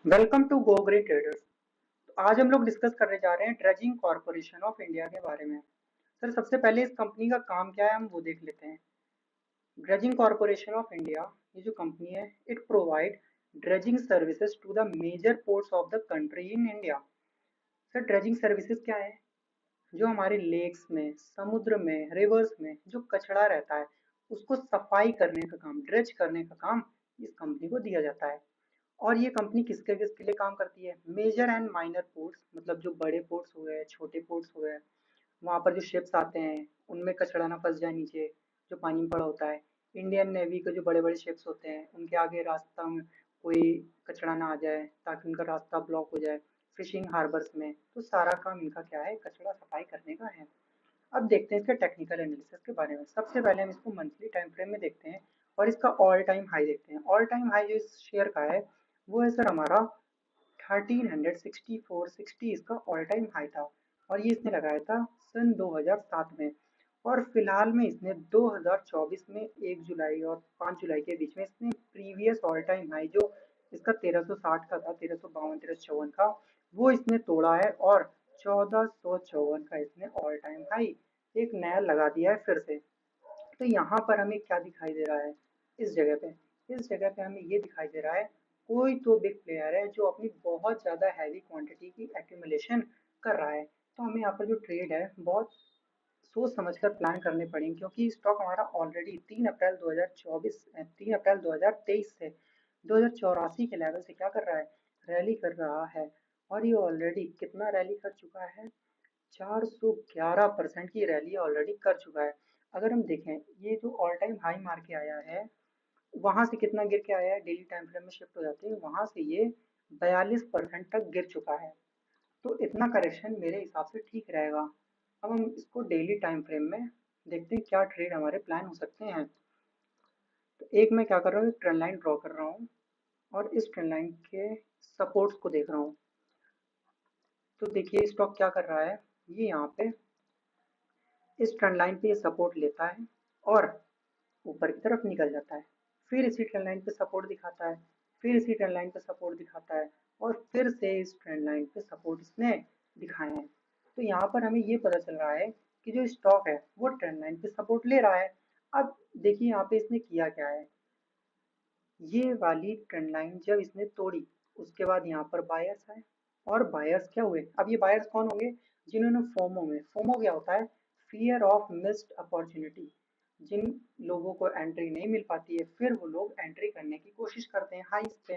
Welcome to go great traders. तो आज हम लोग डिस्कस करने जा रहे हैं ड्रेजिंग कॉरपोरेशन ऑफ इंडिया के बारे में। सर, सबसे पहले इस कंपनी का काम क्या है हम वो देख लेते हैं। ड्रेजिंग कॉरपोरेशन ऑफ इंडिया, ये जो कंपनी है, it provide dredging services to the major ports of the country in India. Sir, dredging services क्या है? जो हमारे लेक्स में, समुद्र में, रिवर्स में जो कचरा रहता है उसको सफाई करने का काम, ड्रेज करने का काम इस कंपनी को दिया जाता है। और ये कंपनी किसके किसके लिए काम करती है? मेजर एंड माइनर पोर्ट्स, मतलब जो बड़े पोर्ट्स हो गए, छोटे पोर्ट्स हो गए, वहां पर जो शिप्स आते हैं उनमें कचरा ना फंस जाए नीचे, जो पानी में पड़ा होता है। इंडियन नेवी के जो बड़े बड़े शिप्स होते हैं उनके आगे रास्ता में कोई कचरा ना आ जाए ताकि उनका रास्ता ब्लॉक हो जाए। फिशिंग हार्बर्स में तो सारा काम इनका क्या है? कचरा सफाई करने का है। अब देखते हैं इसके टेक्निकल एनालिसिस के बारे में। सबसे पहले हम इसको मंथली टाइम फ्रेम में देखते हैं और इसका ऑल टाइम हाई देखते हैं। ऑल टाइम हाई जो इस शेयर का है वो है सर हमारा 1364.60 इसका ऑल टाइम हाई था। और ये इसने लगाया था सन 2007 में। और फिलहाल में इसने 2024 में 1 जुलाई और 5 जुलाई के बीच में इसने प्रीवियस ऑल टाइम हाई जो इसका 1360 का था, 1352 1354 का, वो इसने तोड़ा है और 1454 का इसने ऑल टाइम हाई एक नया लगा दिया है फिर से। तो यहाँ पर हमें क्या दिखाई दे रहा है? इस जगह पे इस जगह पे हमें ये दिखाई दे रहा है, कोई तो बिग प्लेयर है जो अपनी बहुत ज्यादा हैवी क्वांटिटी की एक्यूमुलेशन कर रहा है। तो हमें यहाँ पर जो ट्रेड है बहुत सोच समझकर प्लान करने पड़ेंगे, क्योंकि स्टॉक हमारा ऑलरेडी 3 अप्रैल 2024 3 अप्रैल 2023 से 2084 के लेवल से क्या कर रहा है? रैली कर रहा है। और ये ऑलरेडी कितना रैली कर चुका है? 411% की रैली ऑलरेडी कर चुका है। अगर हम देखें ये जो ऑल टाइम हाई मार के आया है वहां से कितना गिर के आया है, डेली टाइम फ्रेम में शिफ्ट हो जाते हैं वहां से ये 42% तक गिर चुका है। तो इतना करेक्शन मेरे हिसाब से ठीक रहेगा। अब हम इसको डेली टाइम फ्रेम में देखते हैं क्या ट्रेड हमारे प्लान हो सकते हैं। तो एक मैं क्या कर रहा हूँ, एक ट्रेंड लाइन ड्रॉ कर रहा हूँ और इस ट्रेंड लाइन के सपोर्ट्स को देख रहा हूँ। तो देखिए स्टॉक क्या कर रहा है, ये यहाँ पे इस ट्रेंड लाइन पे ये सपोर्ट लेता है और ऊपर की तरफ निकल जाता है। फिर इसी ट्रेंड लाइन पे सपोर्ट दिखाता है, फिर इसी ट्रेंड लाइन पे सपोर्ट दिखाता है और फिर से इस ट्रेंड लाइन पे सपोर्ट इसने दिखाए हैं। तो यहाँ पर हमें ये पता चल रहा है कि जो स्टॉक है वो ट्रेंड लाइन पे सपोर्ट ले रहा है। अब देखिए यहाँ पे इसने किया क्या है, ये वाली ट्रेंड लाइन जब इसने तोड़ी उसके बाद यहाँ पर बायर्स आए और बायर्स क्या हुए? अब ये बायर्स कौन होंगे? जिन्होंने फोमो में, फोमो क्या होता है? Fear of missed opportunity. जिन लोगों को एंट्री नहीं मिल पाती है फिर वो लोग एंट्री करने की कोशिश करते हैं हाइस पे।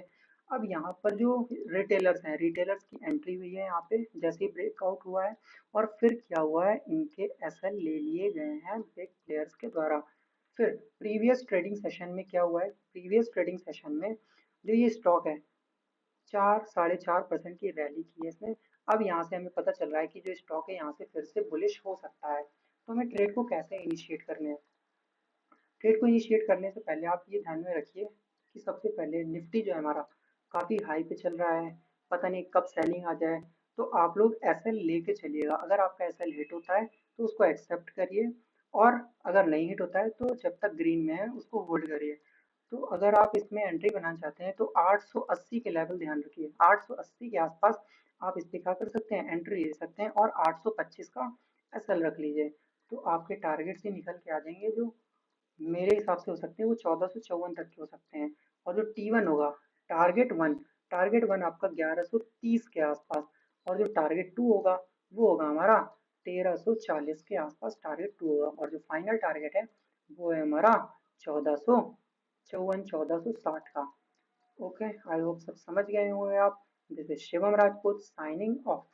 अब यहाँ पर जो रिटेलर्स हैं, रिटेलर्स की एंट्री हुई है यहाँ पे जैसे ही ब्रेकआउट हुआ है और फिर क्या हुआ है, इनके एसएल ले लिए गए हैं बिग प्लेयर्स के द्वारा। फिर प्रीवियस ट्रेडिंग सेशन में क्या हुआ है? प्रीवियस ट्रेडिंग सेशन में जो ये स्टॉक है 4 साढ़े 4% की रैली की है इसने। अब यहाँ से हमें पता चल रहा है कि जो स्टॉक है यहाँ से फिर से बुलिश हो सकता है। तो हमें ट्रेड को कैसे इनिशिएट करने हैं? ट्रेड को इनिशिएट करने से पहले आप ये ध्यान में रखिए कि सबसे पहले निफ्टी जो है हमारा काफी हाई पे चल रहा है, पता नहीं कब सेलिंग आ जाए। तो आप लोग एसएल लेके चलिएगा। अगर आपका एसएल हिट होता है तो उसको एक्सेप्ट करिए और अगर नहीं हिट होता है तो जब तक ग्रीन में है उसको होल्ड करिए। तो अगर आप इसमें एंट्री बनाना चाहते हैं तो 880 के लेवल ध्यान रखिए। 880 के आसपास आप इस पे क्या कर सकते हैं? एंट्री ले सकते हैं और 825 का एसएल रख लीजिए। तो आपके टारगेट से निकल के आ जाएंगे जो मेरे हिसाब से हो सकते हैं वो 1454 तक के हो सकते हैं। और जो T1 होगा, टारगेट वन आपका 1130 के आसपास। और जो टारगेट टू होगा वो होगा हमारा 1340 के आसपास टारगेट टू होगा। और जो फाइनल टारगेट है वो है हमारा 1460 का। ओके, आई होप सब समझ गए होंगे आप। This is Shivam Rajput signing off.